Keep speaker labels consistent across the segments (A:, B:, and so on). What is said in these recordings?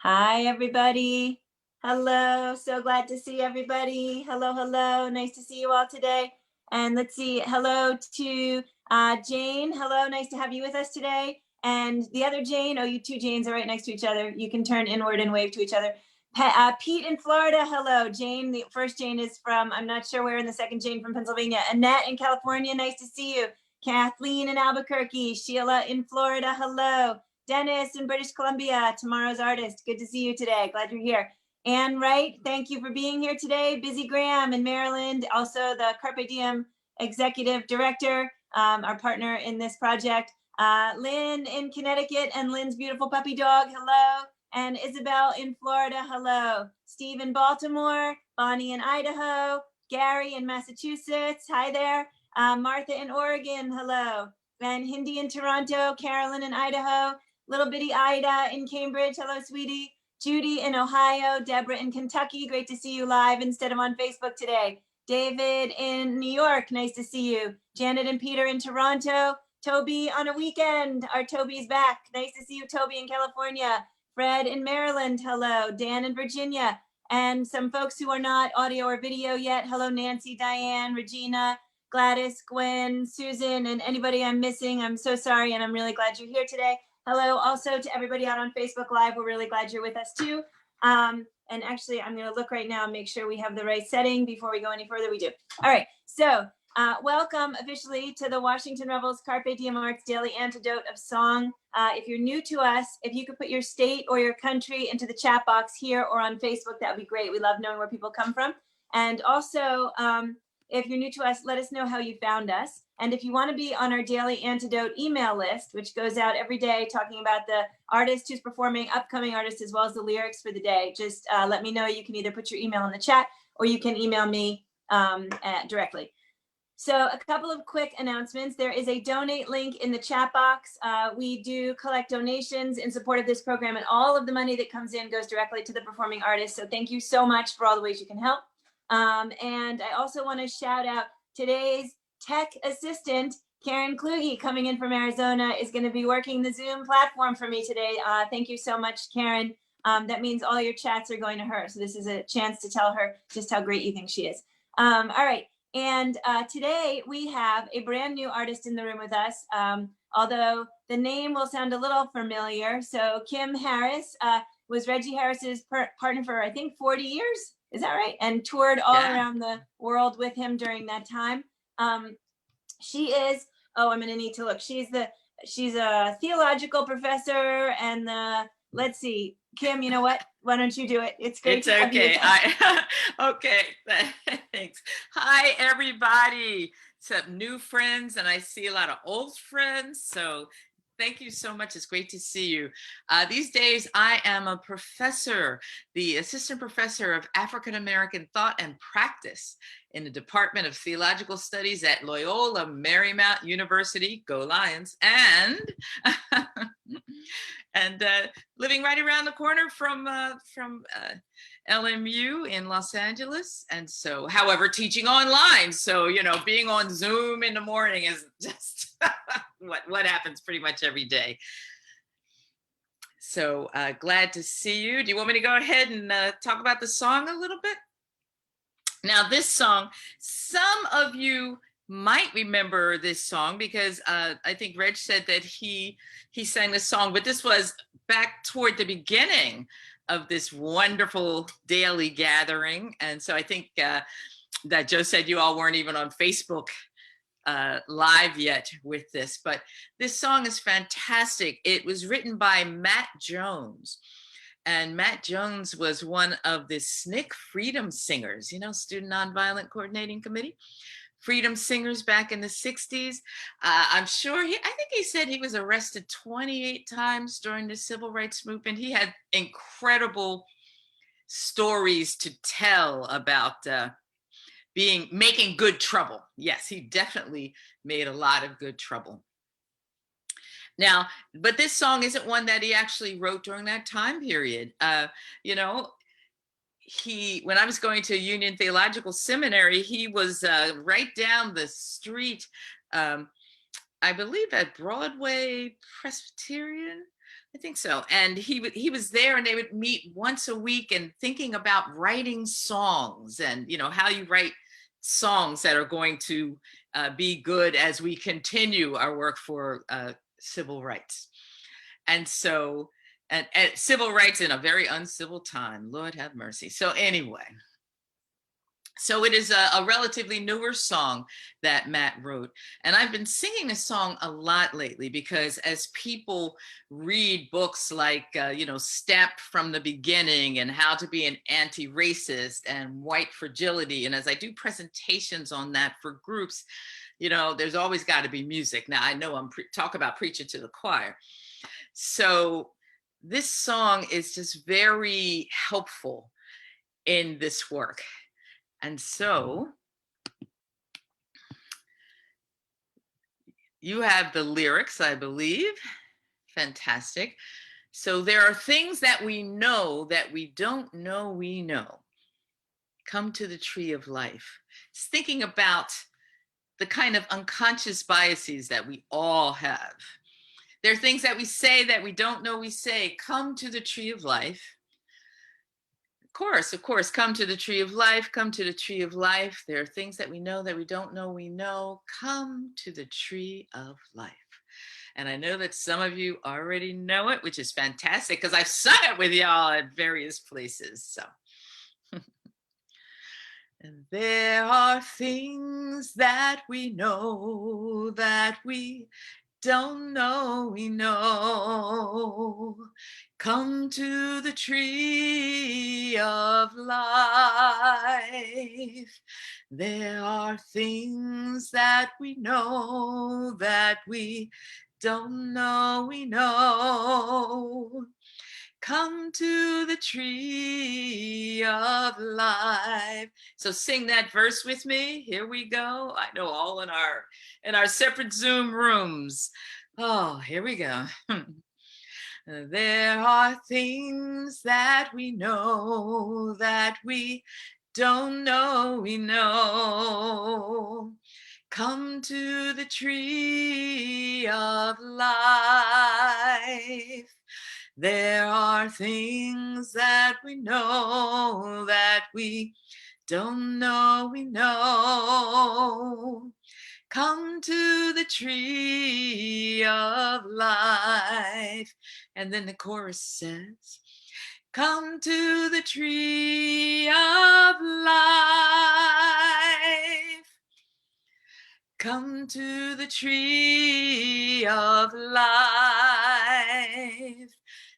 A: Hi, everybody. Hello. So glad to see everybody. Hello, hello. Nice to see you all today. And let's see. Hello to Jane. Hello. Nice to have you with us today. And the other Jane. Oh, you two Janes are right next to each other. You can turn inward and wave to each other. Pete in Florida. Hello. Jane. The first Jane is from, I'm not sure where, and the second Jane from Pennsylvania. Annette in California. Nice to see you. Kathleen in Albuquerque. Sheila in Florida. Hello. Dennis in British Columbia, tomorrow's artist. Good to see you today. Glad you're here. Ann Wright, thank you for being here today. Busy Graham in Maryland, also the Carpe Diem Executive Director, our partner in this project. Lynn in Connecticut and Lynn's beautiful puppy dog, hello. And Isabel in Florida, hello. Steve in Baltimore, Bonnie in Idaho, Gary in Massachusetts, hi there. Martha in Oregon, hello. And Hindi in Toronto, Carolyn in Idaho, little bitty Ida in Cambridge. Hello, sweetie. Judy in Ohio. Deborah in Kentucky. Great to see you live instead of on Facebook today. David in New York. Nice to see you. Janet and Peter in Toronto. Toby on a weekend. Our Toby's back. Nice to see you, Toby in California. Fred in Maryland. Hello. Dan in Virginia. And some folks who are not audio or video yet. Hello, Nancy, Diane, Regina, Gladys, Gwen, Susan, and anybody I'm missing. I'm so sorry, and I'm really glad you're here today. Hello also to everybody out on Facebook Live. We're really glad you're with us too. And actually, I'm going to look right now and make sure we have the right setting before we go any further. We do. All right. So welcome officially to the Washington Rebels Carpe Diem Arts Daily Antidote of Song. If you're new to us, if you could put your state or your country into the chat box here or on Facebook, that would be great. We love knowing where people come from. And also, if you're new to us, let us know how you found us. And if you want to be on our daily antidote email list, which goes out every day talking about the artist who's performing, upcoming artist, as well as the lyrics for the day, just let me know. You can either put your email in the chat or you can email me directly. So a couple of quick announcements. There is a donate link in the chat box. We do collect donations in support of this program, and all of the money that comes in goes directly to the performing artists. So thank you so much for all the ways you can help. And I also want to shout out today's tech assistant, Karen Kluge, coming in from Arizona, is going to be working the Zoom platform for me today. Thank you so much, Karen. That means all your chats are going to her. So this is a chance to tell her just how great you think she is. All right. And today we have a brand new artist in the room with us, although the name will sound a little familiar. So Kim Harris was Reggie Harris's partner for, I think, 40 years. Is that right? And toured all around the world with him during that time. She is, oh, I'm gonna need to look. She's a theological professor and let's see, Kim, you know what? Why don't you do it? It's great.
B: It's okay. Okay, thanks. Hi, everybody. Some new friends, and I see a lot of old friends. So thank you so much. It's great to see you. These days, I am a professor, the assistant professor of African American thought and practice in the Department of Theological Studies at Loyola Marymount University, go Lions, and living right around the corner from LMU in Los Angeles. And so, however, teaching online. So, you know, being on Zoom in the morning is just what happens pretty much every day. So glad to see you. Do you want me to go ahead and talk about the song a little bit? Now, this song, some of you might remember this song because I think Reg said that he sang this song, but this was back toward the beginning of this wonderful daily gathering. And so I think that Joe said you all weren't even on Facebook live yet with this, but this song is fantastic. It was written by Matt Jones. And Matt Jones was one of the SNCC Freedom Singers, you know, Student Nonviolent Coordinating Committee, Freedom Singers back in the 60s. I'm sure I think he said he was arrested 28 times during the civil rights movement. He had incredible stories to tell about making good trouble. Yes, he definitely made a lot of good trouble. Now, but this song isn't one that he actually wrote during that time period. You know, when I was going to Union Theological Seminary, he was right down the street, I believe at Broadway Presbyterian. I think so. And he was there, and they would meet once a week and thinking about writing songs, and how you write songs that are going to be good as we continue our work for civil rights. And so, and civil rights in a very uncivil time. Lord have mercy. So anyway, so it is a relatively newer song that Matt wrote. And I've been singing this song a lot lately because as people read books like, Stamped from the Beginning and How to Be an Anti-Racist and White Fragility, and as I do presentations on that for groups, there's always got to be music. Now, I know I'm talk about preaching to the choir. So this song is just very helpful in this work. And so you have the lyrics, I believe. Fantastic. So there are things that we know that we don't know we know. Come to the tree of life. It's thinking about the kind of unconscious biases that we all have. There are things that we say that we don't know we say. Come to the tree of life. Of course, come to the tree of life, come to the tree of life. There are things that we know that we don't know we know. Come to the tree of life. And I know that some of you already know it, which is fantastic because I've sung it with y'all at various places. So, and there are things that we know that we don't know we know. Come to the tree of life. There are things that we know that we don't know we know. Come to the tree of life. So sing that verse with me. Here we go. I know all in our separate Zoom rooms. Oh, here we go. There are things that we know that we don't know we know. Come to the tree of life. There are things that we know that we don't know we know. Come to the tree of life. And then the chorus says, come to the tree of life. Come to the tree of life.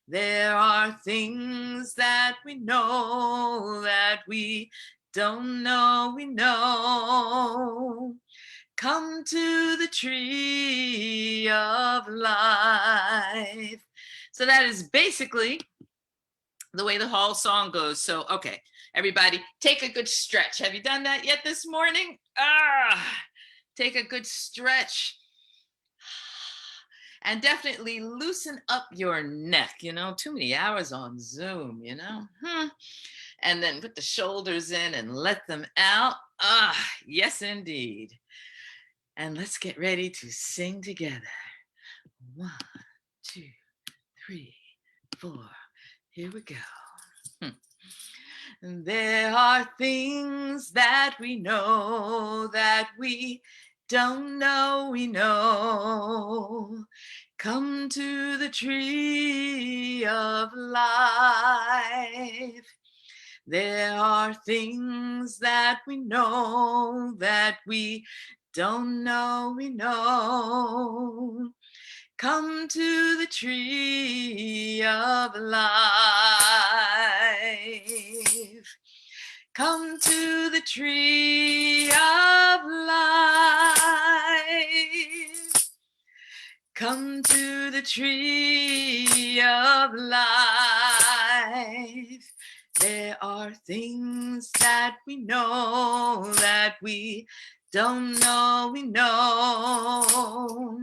B: There are things that we know that we don't know we know. Come to the tree of life. So that is basically the way the whole song goes. So, okay, everybody, take a good stretch. Have you done that yet this morning? Take a good stretch. And definitely loosen up your neck, too many hours on Zoom, And then put the shoulders in and let them out. Yes, indeed. And let's get ready to sing together. 1, 2, 3, 4. Here we go. There are things that we know that we don't know we know. Come to the tree of life. There are things that we know that we don't know we know. Come to the tree of life. Come to the tree of life. Come to the tree of life. There are things that we know that we don't know we know.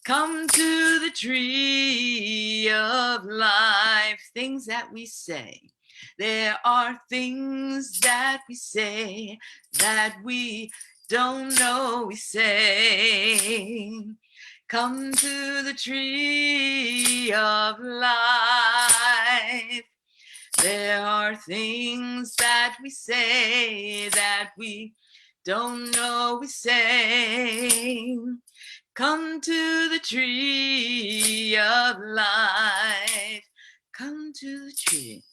B: Come to the tree of life. Things that we say. There are things that we say that we don't know we say. Come to the tree of life. There are things that we say that we don't know we say. Come to the tree of life. Come to the tree.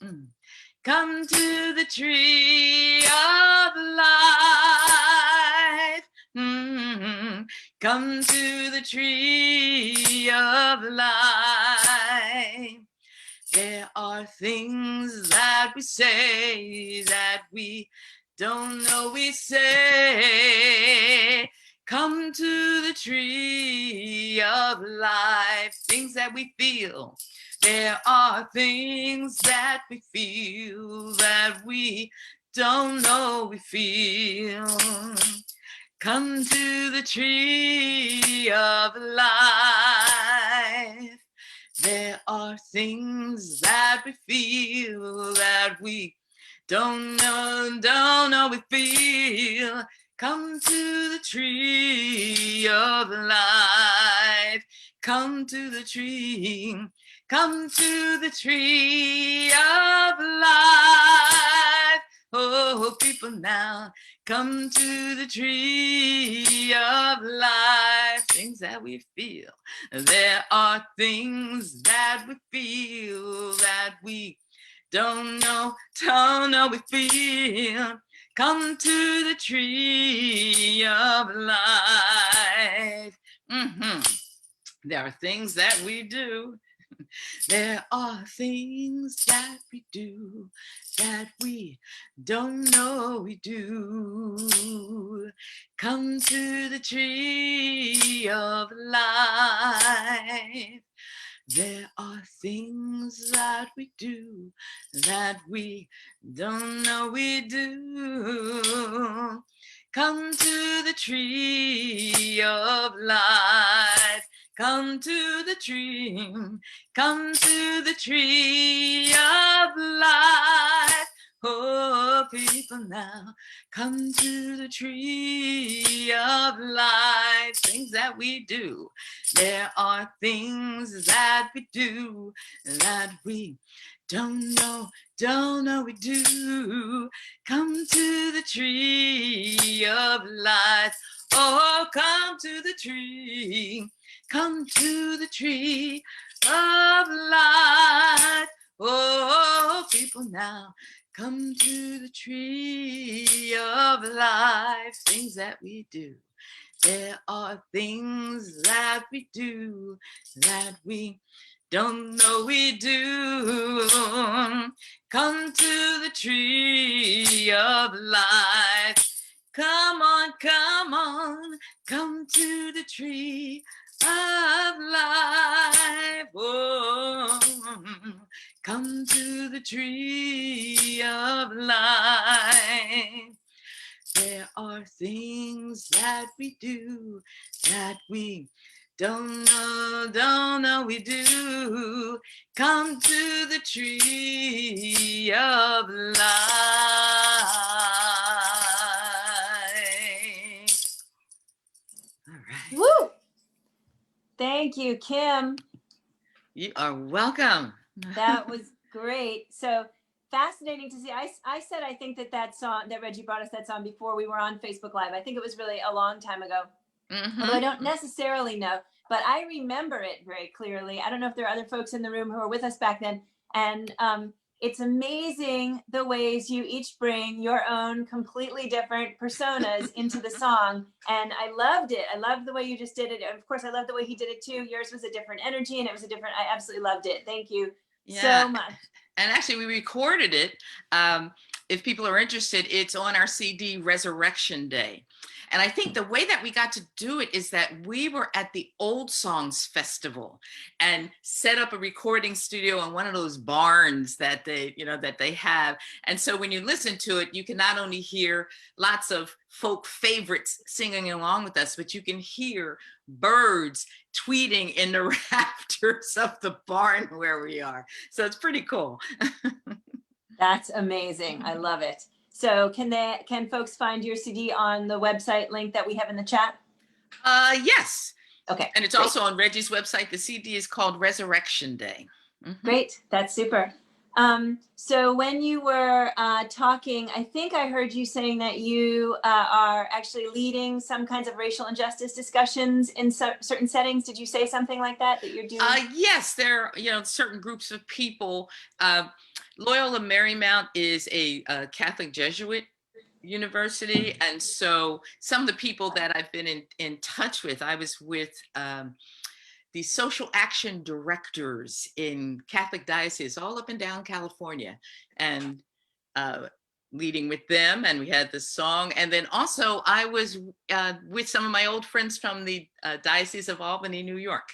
B: Come to the tree of life. Come to the tree of life. There are things that we say that we don't know we say. Come to the tree of life. Things that we feel. There are things that we feel that we don't know we feel. Come to the tree of life. There are things that we feel that we don't know we feel. Come to the tree of life. Come to the tree. Come to the tree of life. Oh, people now, come to the tree of life. Things that we feel. There are things that we feel that we don't know we feel. Come to the tree of life. There are things that we do. There are things that we do that we don't know we do. Come to the tree of life. There are things that we do that we don't know we do. Come to the tree of life. Come to the tree. Come to the tree of life. Oh, people now, come to the tree of life. Things that we do. There are things that we do that we don't know we do. Come to the tree of life. Oh, come to the tree. Come to the tree of life. Oh, people now, come to the tree of life. Things that we do. There are things that we do that we don't know we do. Come to the tree of life. Come on, come on, come to the tree of life. Oh, come to the tree of life. There are things that we do that we don't know we do. Come to the tree of life. All right.
A: Woo! Thank you, Kim.
B: You are welcome.
A: That was great. So fascinating to see. I said I think that song that Reggie brought us that song before we were on Facebook Live. I think it was really a long time ago. Although I don't necessarily know, but I remember it very clearly. I don't know if there are other folks in the room who were with us back then. And it's amazing the ways you each bring your own completely different personas into the song. And I loved it. I loved the way you just did it. And of course, I love the way he did it too. Yours was a different energy and it was a different, I absolutely loved it. Thank you so much.
B: And actually, we recorded it. If people are interested, it's on our CD Resurrection Day. And I think the way that we got to do it is that we were at the Old Songs Festival and set up a recording studio in one of those barns that they have. And so when you listen to it, you can not only hear lots of folk favorites singing along with us, but you can hear birds tweeting in the rafters of the barn where we are. So it's pretty cool.
A: That's amazing. I love it. So can folks find your CD on the website link that we have in the chat?
B: Yes.
A: Okay.
B: And it's
A: great.
B: also on Reggie's website. The CD is called Resurrection Day.
A: Great. That's super. So when you were talking, I think I heard you saying that you are actually leading some kinds of racial injustice discussions in certain settings. Did you say something like that you're doing?
B: Yes, there are, certain groups of people. Loyola Marymount is a Catholic Jesuit university, and so some of the people that I've been in touch with, I was with the social action directors in Catholic dioceses all up and down California, and leading with them, and we had the song. And then also I was with some of my old friends from the Diocese of Albany, New York,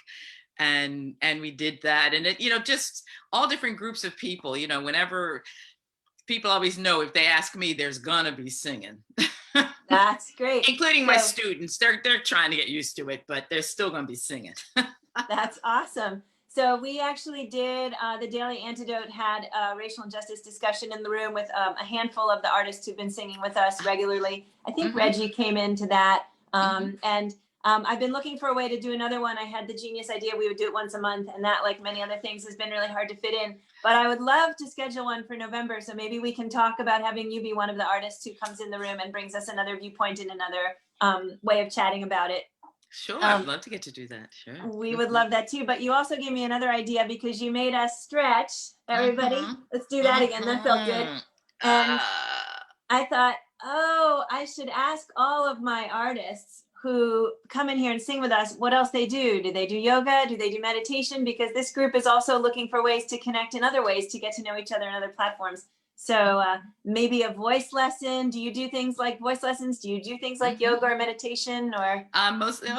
B: and we did that. And it, just all different groups of people. Whenever people always know, if they ask me, there's gonna be singing.
A: That's great.
B: Including my students. They're trying to get used to it, but they're still gonna be singing.
A: That's awesome. So we actually did, the Daily Antidote had a racial injustice discussion in the room with a handful of the artists who've been singing with us regularly. I think Reggie came into that. And I've been looking for a way to do another one. I had the genius idea we would do it once a month, and that, like many other things, has been really hard to fit in. But I would love to schedule one for November. So maybe we can talk about having you be one of the artists who comes in the room and brings us another viewpoint and another way of chatting about it.
B: Sure, I'd love to get to do that. Sure.
A: We would love that too. But you also gave me another idea because you made us stretch. Everybody, let's do that again. That felt good. And I thought, oh, I should ask all of my artists who come in here and sing with us what else they do. Do they do yoga? Do they do meditation? Because this group is also looking for ways to connect in other ways to get to know each other in other platforms. So maybe a voice lesson. Do you do things like voice lessons? Do you do things like yoga or meditation, or?
B: Mostly,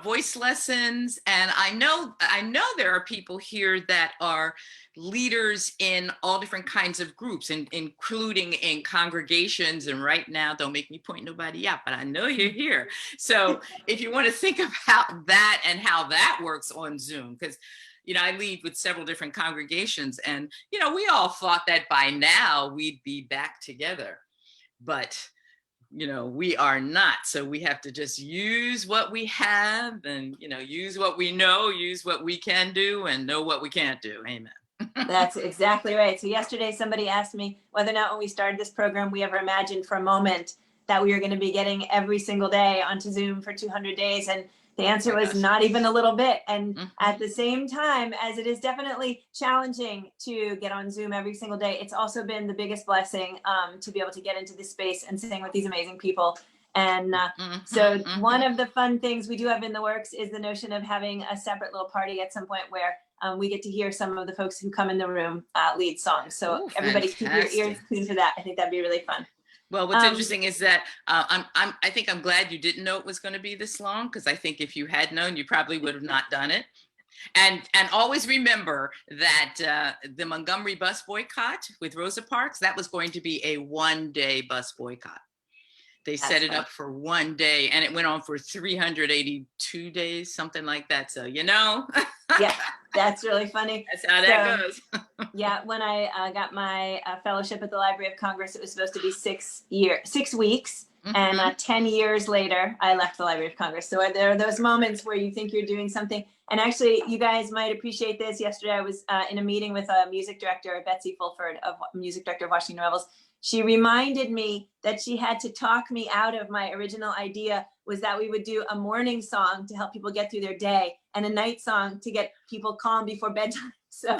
B: voice lessons. And I know there are people here that are leaders in all different kinds of groups, including in congregations. And right now, don't make me point nobody out, but I know you're here. So if you want to think about that and how that works on Zoom, because I lead with several different congregations, and, we all thought that by now we'd be back together, but, we are not. So we have to just use what we have and, use what we know, use what we can do, and know what we can't do. Amen.
A: That's exactly right. So yesterday, somebody asked me whether or not when we started this program, we ever imagined for a moment that we were going to be getting every single day onto Zoom for 200 days. And the answer was not even a little bit. And at the same time, as it is definitely challenging to get on Zoom every single day, it's also been the biggest blessing to be able to get into this space and sing with these amazing people. And so one of the fun things we do have in the works is the notion of having a separate little party at some point where we get to hear some of the folks who come in the room lead songs. So everybody keep your ears tuned for that. I think that'd be really fun.
B: Well, what's interesting is that I think I'm glad you didn't know it was going to be this long, because I think if you had known, you probably would have not done it. And always remember that the Montgomery bus boycott with Rosa Parks, that was going to be a one-day bus boycott. They set it up for one day, and it went on for 382 days, something like that. So,
A: Yeah, that's really funny.
B: That's how that goes.
A: Yeah, when I got my fellowship at the Library of Congress, it was supposed to be 6 weeks. And 10 years later, I left the Library of Congress. So there are those moments where you think you're doing something. And actually, you guys might appreciate this. Yesterday, I was in a meeting with a music director, Betsy Fulford, music director of Washington Rebels. She reminded me that she had to talk me out of my original idea, was that we would do a morning song to help people get through their day and a night song to get people calm before bedtime. So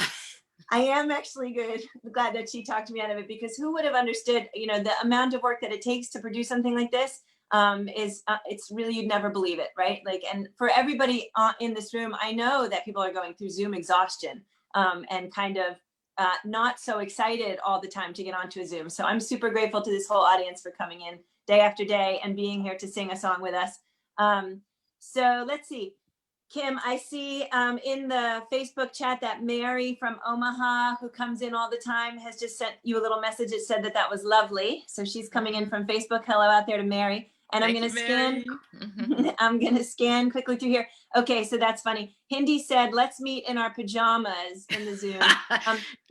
A: I am actually glad that she talked me out of it, because who would have understood, the amount of work that it takes to produce something like this it's really, you'd never believe it, right? Like, and for everybody in this room, I know that people are going through Zoom exhaustion and kind of not so excited all the time to get onto a Zoom. So I'm super grateful to this whole audience for coming in day after day and being here to sing a song with us. So let's see. Kim, I see in the Facebook chat that Mary from Omaha, who comes in all the time, has just sent you a little message that said that was lovely. So she's coming in from Facebook. Hello out there to Mary. And I'm going to scan. I'm going to scan quickly through here. Okay, so that's funny. Hindi said, "Let's meet in our pajamas in the Zoom,"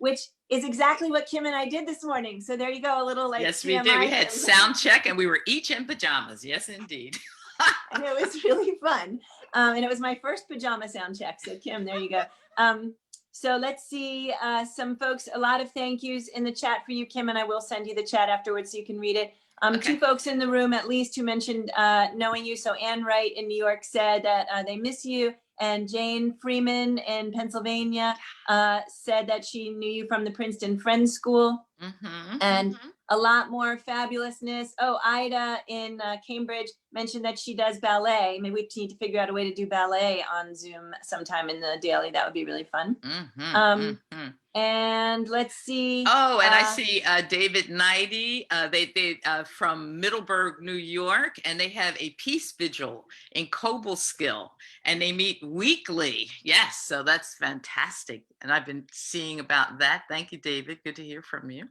A: which is exactly what Kim and I did this morning. So there you go, a little like.
B: Yes, we did. We had sound check, and we were each in pajamas. Yes, indeed.
A: And it was really fun. And it was my first pajama sound check. So Kim, there you go. So let's see some folks, a lot of thank yous in the chat for you, Kim, and I will send you the chat afterwards so you can read it.
B: Okay.
A: 2 folks in the room at least who mentioned knowing you. So Ann Wright in New York said that they miss you. And Jane Freeman in Pennsylvania said that she knew you from the Princeton Friends School. And a lot more fabulousness. Oh, Ida in Cambridge mentioned that she does ballet. Maybe we need to figure out a way to do ballet on Zoom sometime in the daily. That would be really fun. And let's see.
B: Oh, and I see David Knighty. They from Middleburg, New York, and they have a peace vigil in Cobleskill, and they meet weekly. Yes, so that's fantastic. And I've been seeing about that. Thank you, David. Good to hear from you.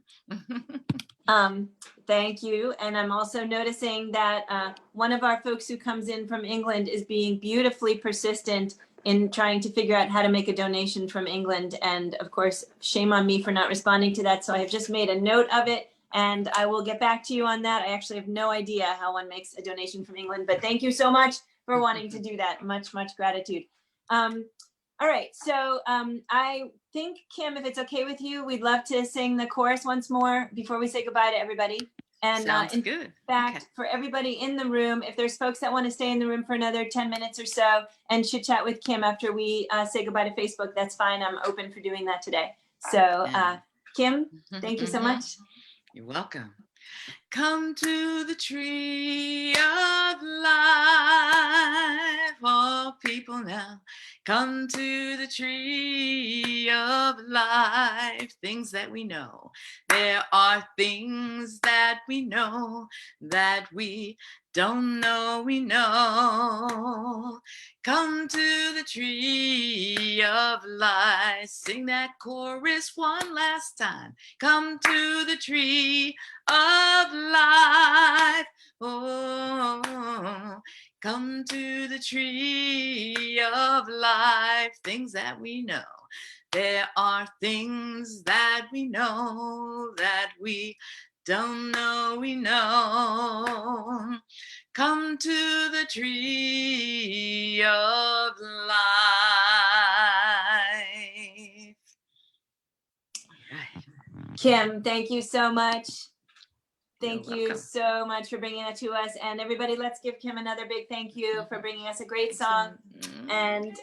A: Thank you. And I'm also noticing that one of our folks who comes in from England is being beautifully persistent in trying to figure out how to make a donation from England. And of course, shame on me for not responding to that. So I have just made a note of it and I will get back to you on that. I actually have no idea how one makes a donation from England, but thank you so much for wanting to do that. Much, much gratitude. All right, so I think, Kim, if it's okay with you, we'd love to sing the chorus once more before we say goodbye to everybody. And
B: Sounds
A: in
B: good.
A: fact,
B: Okay.
A: for everybody in the room, if there's folks that want to stay in the room for another 10 minutes or so and chit chat with Kim after we say goodbye to Facebook, that's fine. I'm open for doing that today. So Kim, thank you so much.
B: You're welcome. Come to the tree of life, all people now. Come to the tree of life, things that we know. There are things that we know that we don't know we know. Come to the tree of life. Sing that chorus one last time. Come to the tree of life. Oh, come to the tree of life. Things that we know. There are things that we know that we don't know we know. Come to the tree of life. Right.
A: Kim, thank you so much. Thank
B: You're
A: you
B: welcome.
A: so much for bringing that to us. And everybody, let's give Kim another big thank you for bringing us a great song. And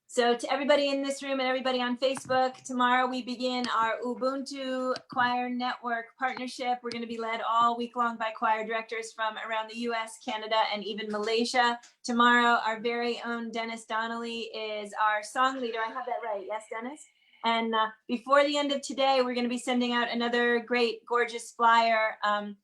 A: so to everybody in this room and everybody on Facebook, tomorrow we begin our Ubuntu Choir Network partnership. We're going to be led all week long by choir directors from around the US, Canada, and even Malaysia. Tomorrow, our very own Dennis Donnelly is our song leader. I have that right. Yes, Dennis? And before the end of today, we're going to be sending out another great, gorgeous flyer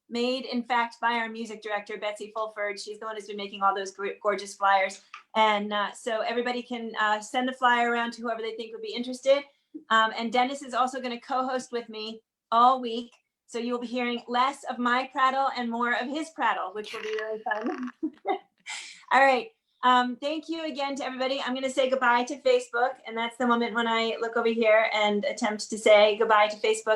A: made, in fact, by our music director, Betsy Fulford. She's the one who's been making all those great, gorgeous flyers. And so everybody can send the flyer around to whoever they think would be interested. And Dennis is also going to co-host with me all week. So you'll be hearing less of my prattle and more of his prattle, which will be really fun. All right. Thank you again to everybody. I'm going to say goodbye to Facebook, and that's the moment when I look over here and attempt to say goodbye to Facebook.